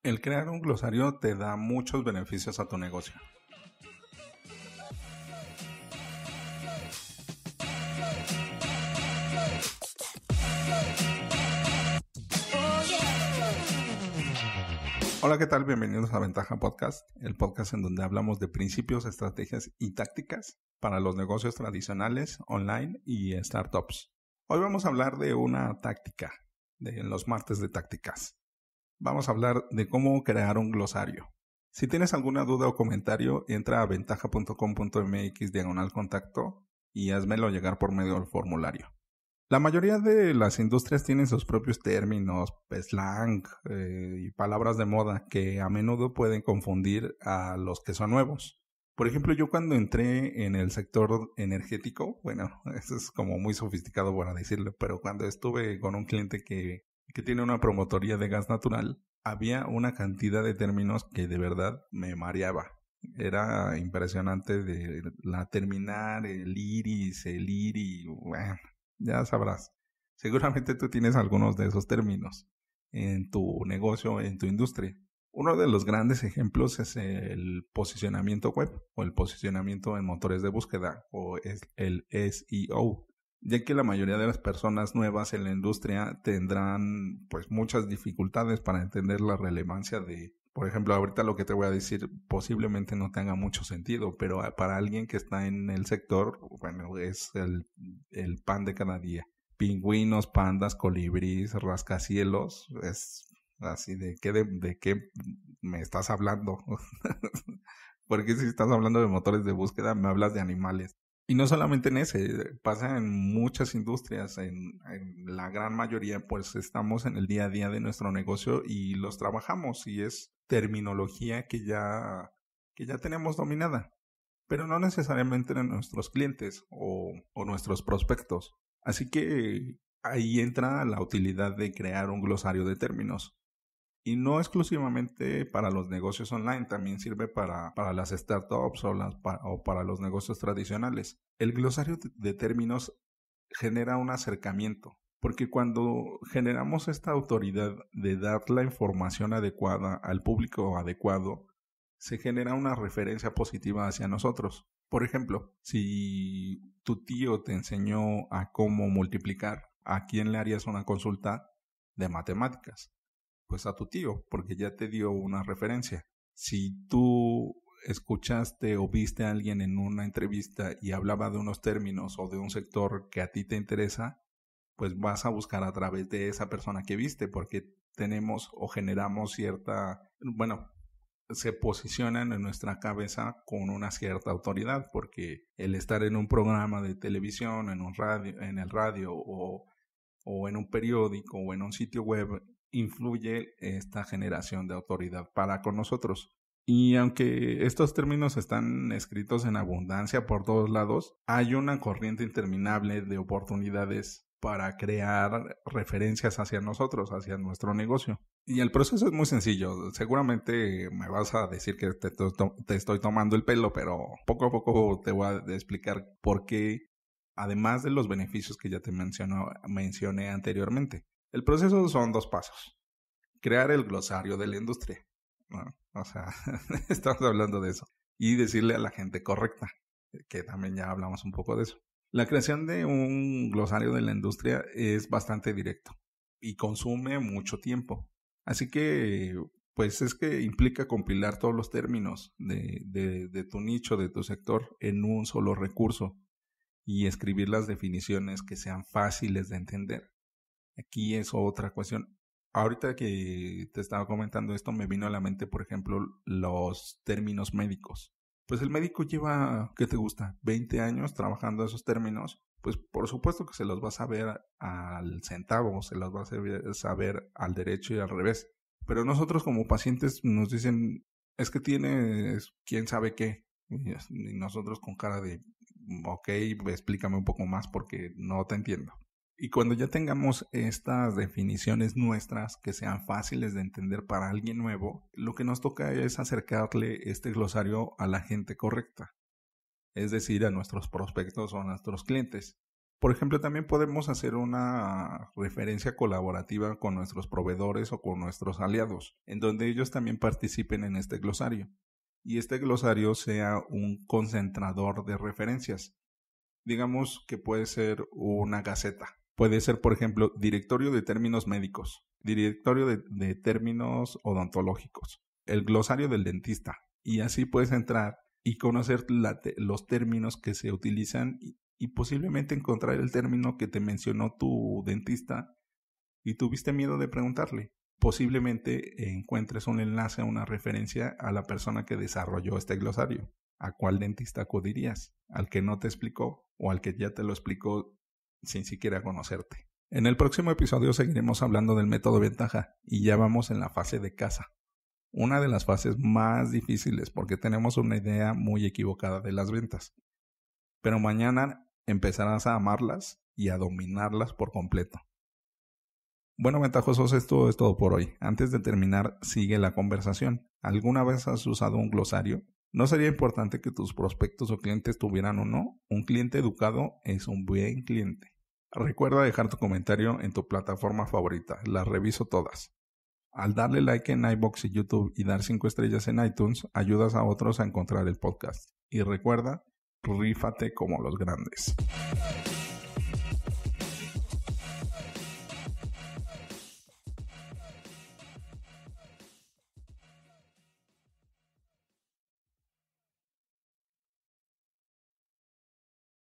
El crear un glosario te da muchos beneficios a tu negocio. Hola, ¿qué tal? Bienvenidos a Ventaja Podcast, el podcast en donde hablamos de principios, estrategias y tácticas para los negocios tradicionales, online y startups. Hoy vamos a hablar de una táctica, de los martes de tácticas. Vamos a hablar de cómo crear un glosario. Si tienes alguna duda o comentario, entra a ventaja.com.mx/contacto y házmelo llegar por medio del formulario. La mayoría de las industrias tienen sus propios términos, slang y palabras de moda que a menudo pueden confundir a los que son nuevos. Por ejemplo, yo cuando entré en el sector energético, bueno, eso es como muy sofisticado para decirlo, pero cuando estuve con un cliente que tiene una promotoría de gas natural, había una cantidad de términos que de verdad me mareaba. Era impresionante de la terminar, el iris, el iri, bueno. Ya sabrás. Seguramente tú tienes algunos de esos términos en tu negocio, en tu industria. Uno de los grandes ejemplos es el posicionamiento web o el posicionamiento en motores de búsqueda o es el SEO, ya que la mayoría de las personas nuevas en la industria tendrán pues muchas dificultades para entender la relevancia de, por ejemplo, ahorita lo que te voy a decir posiblemente no tenga mucho sentido, pero para alguien que está en el sector, bueno, es el pan de cada día. Pingüinos, pandas, colibríes, rascacielos, es así de qué me estás hablando. Porque si estás hablando de motores de búsqueda, me hablas de animales. Y no solamente en ese, pasa en muchas industrias, en la gran mayoría, pues estamos en el día a día de nuestro negocio y los trabajamos y es terminología que ya tenemos dominada, pero no necesariamente en nuestros clientes o nuestros prospectos. Así que ahí entra la utilidad de crear un glosario de términos. Y no exclusivamente para los negocios online, también sirve para las startups o para los negocios tradicionales. El glosario de términos genera un acercamiento, porque cuando generamos esta autoridad de dar la información adecuada al público adecuado, se genera una referencia positiva hacia nosotros. Por ejemplo, si tu tío te enseñó a cómo multiplicar, ¿a quién le harías una consulta de matemáticas? Pues a tu tío, porque ya te dio una referencia. Si tú escuchaste o viste a alguien en una entrevista y hablaba de unos términos o de un sector que a ti te interesa, pues vas a buscar a través de esa persona que viste, porque tenemos o generamos se posicionan en nuestra cabeza con una cierta autoridad, porque el estar en un programa de televisión, en el radio o en un periódico o en un sitio web, influye esta generación de autoridad para con nosotros. Y aunque estos términos están escritos en abundancia por todos lados, hay una corriente interminable de oportunidades para crear referencias hacia nosotros, hacia nuestro negocio. Y el proceso es muy sencillo. Seguramente me vas a decir que te estoy tomando el pelo, pero poco a poco te voy a explicar por qué, además de los beneficios que ya te mencioné anteriormente. El proceso son 2 pasos. Crear el glosario de la industria, ¿no? O sea, estamos hablando de eso. Y decirle a la gente correcta, que también ya hablamos un poco de eso. La creación de un glosario de la industria es bastante directo y consume mucho tiempo. Así que, pues es que implica compilar todos los términos de tu nicho, de tu sector, en un solo recurso y escribir las definiciones que sean fáciles de entender. Aquí es otra cuestión. Ahorita que te estaba comentando esto, me vino a la mente, por ejemplo, los términos médicos. Pues el médico lleva, ¿qué te gusta? 20 años trabajando esos términos. Pues por supuesto que se los va a saber al centavo, se los va a saber al derecho y al revés. Pero nosotros como pacientes nos dicen, es que tienes quién sabe qué. Y nosotros con cara de, ok, explícame un poco más porque no te entiendo. Y cuando ya tengamos estas definiciones nuestras que sean fáciles de entender para alguien nuevo, lo que nos toca es acercarle este glosario a la gente correcta, es decir, a nuestros prospectos o a nuestros clientes. Por ejemplo, también podemos hacer una referencia colaborativa con nuestros proveedores o con nuestros aliados, en donde ellos también participen en este glosario. Y este glosario sea un concentrador de referencias. Digamos que puede ser una gaceta. Puede ser, por ejemplo, directorio de términos médicos, directorio de términos odontológicos, el glosario del dentista. Y así puedes entrar y conocer los términos que se utilizan y posiblemente encontrar el término que te mencionó tu dentista y tuviste miedo de preguntarle. Posiblemente encuentres un enlace, una referencia a la persona que desarrolló este glosario. ¿A cuál dentista acudirías? ¿Al que no te explicó o al que ya te lo explicó sin siquiera conocerte? En el próximo episodio seguiremos hablando del método ventaja y ya vamos en la fase de caza. Una de las fases más difíciles porque tenemos una idea muy equivocada de las ventas. Pero mañana empezarás a amarlas y a dominarlas por completo. Bueno, ventajosos, esto es todo por hoy. Antes de terminar, sigue la conversación. ¿Alguna vez has usado un glosario? ¿No sería importante que tus prospectos o clientes tuvieran uno? Un cliente educado es un buen cliente. Recuerda dejar tu comentario en tu plataforma favorita. Las reviso todas. Al darle like en iVoox y YouTube y dar 5 estrellas en iTunes, ayudas a otros a encontrar el podcast. Y recuerda, rífate como los grandes.